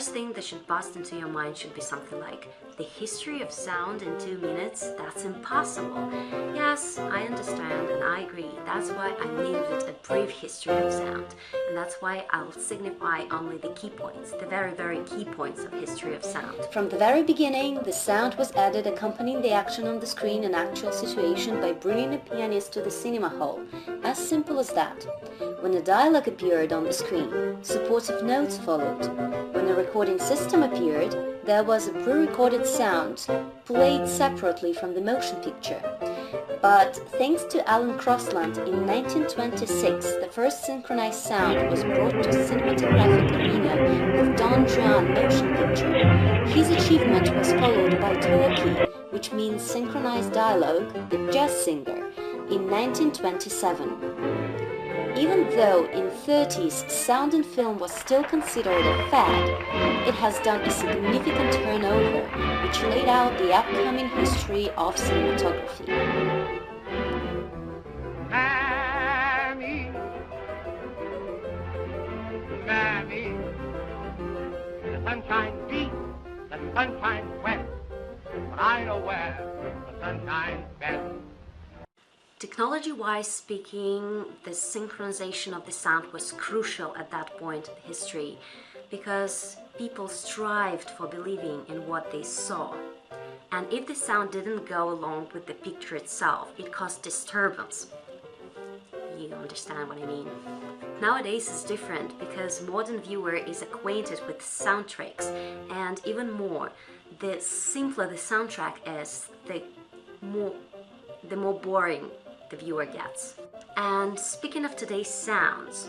first thing that should bust into your mind should be something like, the history of sound in 2 minutes? That's impossible. Yes, I understand and I agree. That's why I named it a brief history of sound. And that's why I'll signify only the key points, the very, very key points of history of sound. From the very beginning, the sound was added accompanying the action on the screen and actual situation by bringing a pianist to the cinema hall. As simple as that. When a dialogue appeared on the screen, supportive notes followed. When a recording system appeared, there was a pre-recorded sound, played separately from the motion picture. But thanks to Alan Crosland, in 1926, the first synchronized sound was brought to Cinematographic arena with Don Juan motion picture. His achievement was followed by talkie, which means synchronized dialogue, the jazz singer, in 1927. Even though in 30s sound in film was still considered a fad, it has done a significant turnover, which laid out the upcoming history of cinematography. Mammy, Mammy, the sun shines deep, the sun shines wet, but I know where the sun shines best. Technology-wise speaking, the synchronization of the sound was crucial at that point in history because people strived for believing in what they saw. And if the sound didn't go along with the picture itself, it caused disturbance. You understand what I mean? Nowadays it's different because modern viewer is acquainted with soundtracks, and even more, the simpler the soundtrack is, the more boring the viewer gets. And speaking of today's sounds,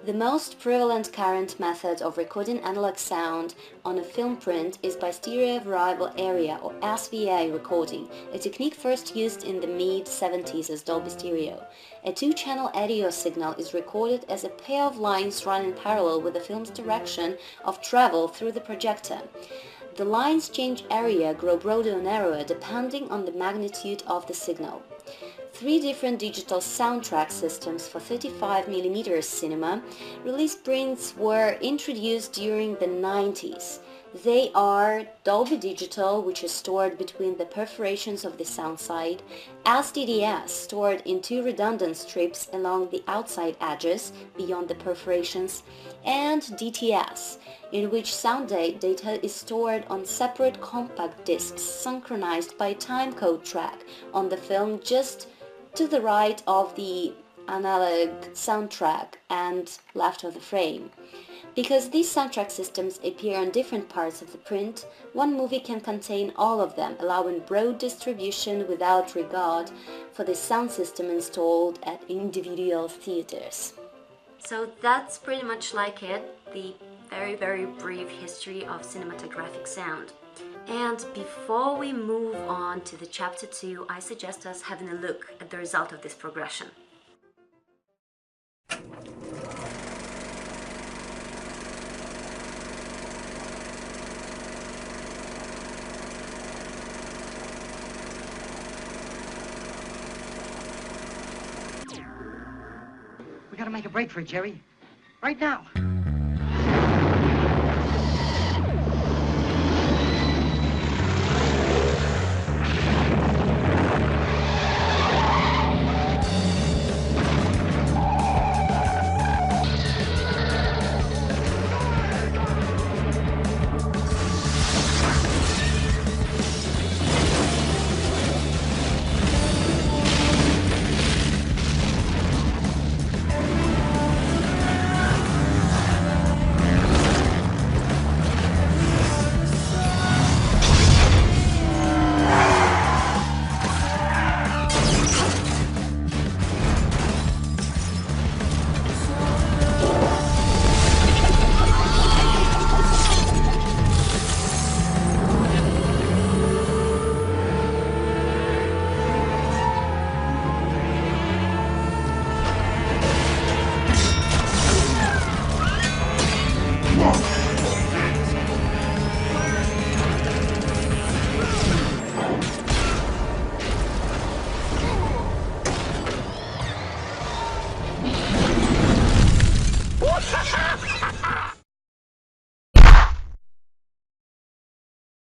the most prevalent current method of recording analog sound on a film print is by stereo variable area or SVA recording, a technique first used in the mid-70s as Dolby Stereo. A 2-channel audio signal is recorded as a pair of lines run in parallel with the film's direction of travel through the projector. The lines change area, grow broader or narrower depending on the magnitude of the signal. 3 different digital soundtrack systems for 35mm cinema release prints were introduced during the 90s. They are Dolby Digital, which is stored between the perforations of the sound side, SDDS, stored in 2 redundant strips along the outside edges beyond the perforations, and DTS, in which sound data is stored on separate compact discs synchronized by a timecode track on the film just to the right of the analog soundtrack and left of the frame. Because these soundtrack systems appear on different parts of the print, one movie can contain all of them, allowing broad distribution without regard for the sound system installed at individual theaters. So that's pretty much like it, the very, very brief history of cinematographic sound. And before we move on to the chapter 2, I suggest us having a look at the result of this progression. We gotta make a break for it, Jerry. Right now.